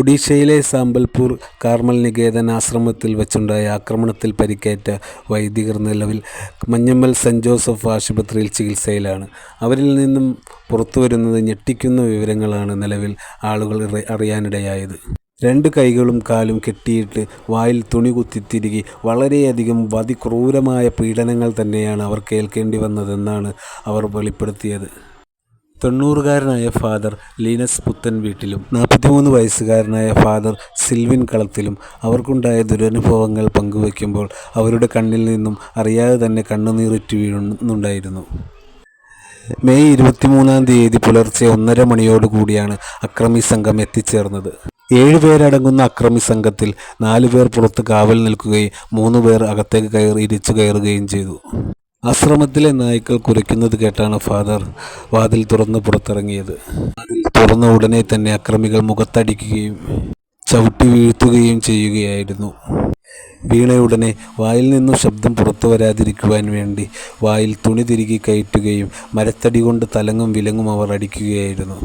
ഒഡീഷയിലെ സാമ്പൽപൂർ കാർമൽ നികേതൻ ആശ്രമത്തിൽ വച്ചുണ്ടായ ആക്രമണത്തിൽ പരിക്കേറ്റ വൈദികർ നിലവിൽ മഞ്ഞമ്മൽ സെന്റ് ജോസഫ് ആശുപത്രിയിൽ ചികിത്സയിലാണ്. അവരിൽ നിന്നും പുറത്തുവരുന്നത് ഞെട്ടിക്കുന്ന വിവരങ്ങളാണ് നിലവിൽ ആളുകൾ അറിയാനിടയായത്. 2 കൈകളും കാലും കെട്ടിയിട്ട് വായിൽ തുണി കുത്തിത്തിരുകി വളരെയധികം അതിക്രൂരമായ പീഡനങ്ങൾ തന്നെയാണ് അവർ കേൾക്കേണ്ടി വന്നതെന്നാണ് അവർ വെളിപ്പെടുത്തിയത്. 90-കാരനായ ഫാദർ ലീനസ് പുത്തൻ വീട്ടിലും 43 വയസ്സുകാരനായ ഫാദർ സിൽവിൻ കളത്തിലും അവർക്കുണ്ടായ ദുരനുഭവങ്ങൾ പങ്കുവയ്ക്കുമ്പോൾ അവരുടെ കണ്ണിൽ നിന്നും അറിയാതെ തന്നെ കണ്ണുനീറിറ്റ് വീഴുന്നുണ്ടായിരുന്നു. മെയ് 23-ാം തീയതി പുലർച്ചെ 1:30 മണിയോടുകൂടിയാണ് അക്രമി സംഘം എത്തിച്ചേർന്നത്. 7 പേരടങ്ങുന്ന അക്രമി സംഘത്തിൽ 4 പേർ പുറത്ത് കാവൽ നിൽക്കുകയും 3 പേർ അകത്തേക്ക് ഇരിച്ചു കയറുകയും ചെയ്തു. ആശ്രമത്തിലെ നായ്ക്കൾ കുരയ്ക്കുന്നത് കേട്ടാണ് ഫാദർ വാതിൽ തുറന്ന് പുറത്തിറങ്ങിയത്. വാതിൽ തുറന്ന ഉടനെ തന്നെ അക്രമികൾ മുഖത്തടിക്കുകയും ചവിട്ടി വീഴ്ത്തുകയും ചെയ്യുകയായിരുന്നു. വീണയുടനെ വായിൽ നിന്നും ശബ്ദം പുറത്തു വരാതിരിക്കുവാൻ വേണ്ടി വായിൽ തുണി തിരുകി കയറ്റുകയും മരത്തടി കൊണ്ട് തലങ്ങും വിലങ്ങും അവർ അടിക്കുകയായിരുന്നു.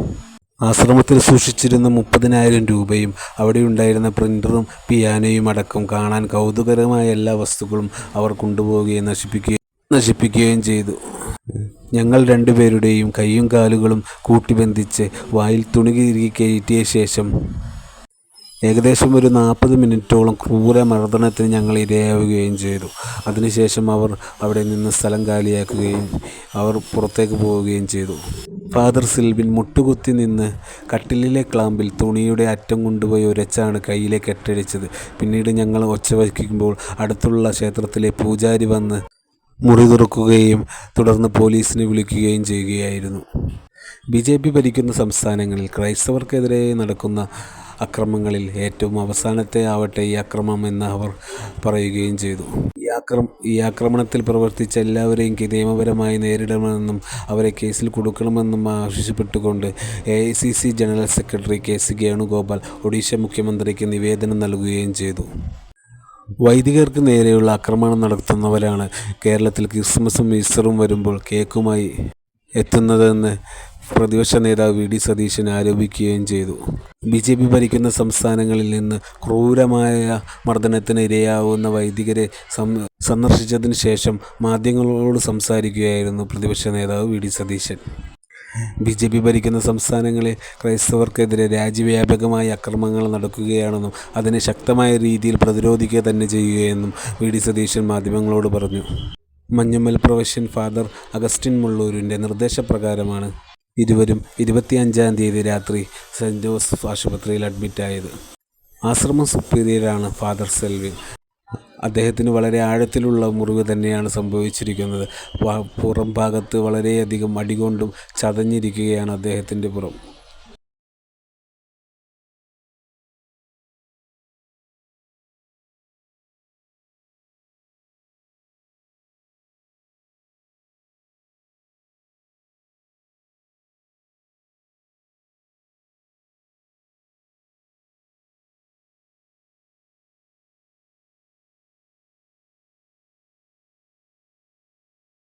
ആശ്രമത്തിൽ സൂക്ഷിച്ചിരുന്ന 30,000 രൂപയും അവിടെയുണ്ടായിരുന്ന പ്രിൻ്ററും പിയാനോയും അടക്കം കാണാൻ കൗതുകരമായ എല്ലാ വസ്തുക്കളും അവർ കൊണ്ടുപോവുകയും നശിപ്പിക്കുകയും ചെയ്തു. ഞങ്ങൾ 2 പേരുടെയും കൈയും കാലുകളും കൂട്ടിബന്ധിച്ച് വായിൽ തുണി തിരുകി കയറ്റിയ ശേഷം ഏകദേശം ഒരു 40 മിനിറ്റോളം ക്രൂര മർദ്ദനത്തിന് ഞങ്ങൾ ഇരയാവുകയും ചെയ്തു. അതിനുശേഷം അവർ അവിടെ നിന്ന് സ്ഥലം കാലിയാക്കുകയും അവർ പുറത്തേക്ക് പോവുകയും ചെയ്തു. ഫാദർ സിൽവിൻ മുട്ടുകുത്തി നിന്ന് കട്ടിലിലെ ക്ലാമ്പിൽ തുണിയുടെ അറ്റം കൊണ്ടുപോയി ഉരച്ചാണ് കയ്യിലെ കെട്ടഴിച്ചത്. പിന്നീട് ഞങ്ങൾ ഒച്ച വയ്ക്കുമ്പോൾ അടുത്തുള്ള ക്ഷേത്രത്തിലെ പൂജാരി വന്ന് മുറി തുറക്കുകയും തുടർന്ന് പോലീസിനെ വിളിക്കുകയും ചെയ്യുകയായിരുന്നു. BJP ഭരിക്കുന്ന സംസ്ഥാനങ്ങളിൽ ക്രൈസ്തവർക്കെതിരെ നടക്കുന്ന അക്രമങ്ങളിൽ ഏറ്റവും അവസാനത്തെ ആവട്ടെ ഈ അക്രമം എന്ന് അവർ പറയുകയും ചെയ്തു. ഈ ആക്രമണത്തിൽ പ്രവർത്തിച്ച എല്ലാവരെയും നിയമപരമായി നേരിടണമെന്നും അവരെ കേസിൽ കൊടുക്കണമെന്നും ആവശ്യപ്പെട്ടുകൊണ്ട് AICC general secretary KC Venugopal Odisha മുഖ്യമന്ത്രിക്ക് നിവേദനം നൽകുകയും ചെയ്തു. വൈദികർക്ക് നേരെയുള്ള ആക്രമണം നടത്തുന്നവരാണ് കേരളത്തിൽ ക്രിസ്മസും ഈസ്റ്ററും വരുമ്പോൾ കേക്കുമായി എത്തുന്നതെന്ന് പ്രതിപക്ഷ നേതാവ് VD സതീശൻ ആരോപിക്കുകയും ചെയ്തു. BJP ഭരിക്കുന്ന സംസ്ഥാനങ്ങളിൽ നിന്ന് ക്രൂരമായ മർദ്ദനത്തിന് ഇരയാവുന്ന വൈദികരെ സന്ദർശിച്ചതിന് ശേഷം മാധ്യമങ്ങളോട് സംസാരിക്കുകയായിരുന്നു പ്രതിപക്ഷ നേതാവ് VD സതീശൻ. BJP ഭരിക്കുന്ന സംസ്ഥാനങ്ങളിൽ ക്രൈസ്തവർക്കെതിരെ രാജ്യവ്യാപകമായ അക്രമങ്ങൾ നടക്കുകയാണെന്നും അതിനെ ശക്തമായ രീതിയിൽ പ്രതിരോധിക്കുക തന്നെ ചെയ്യുകയെന്നും VD സതീശൻ മാധ്യമങ്ങളോട് പറഞ്ഞു. മഞ്ഞമ്മൽ പ്രൊഫഷ്യൻ ഫാദർ അഗസ്റ്റിൻ മുള്ളൂരിൻ്റെ നിർദ്ദേശപ്രകാരമാണ് ഇരുവരും 25-ാം തീയതി രാത്രി സെന്റ് ജോസഫ് ആശുപത്രിയിൽ അഡ്മിറ്റായത്. ആശ്രമം സുപ്പീരിയറാണ് ഫാദർ സെൽവിൻ. അദ്ദേഹത്തിന് വളരെ ആഴത്തിലുള്ള മുറിവ് തന്നെയാണ് സംഭവിച്ചിരിക്കുന്നത്. പുറം ഭാഗത്ത് വളരെയധികം അടികൊണ്ടും ചതഞ്ഞിരിക്കുകയാണ് അദ്ദേഹത്തിൻ്റെ പുറം.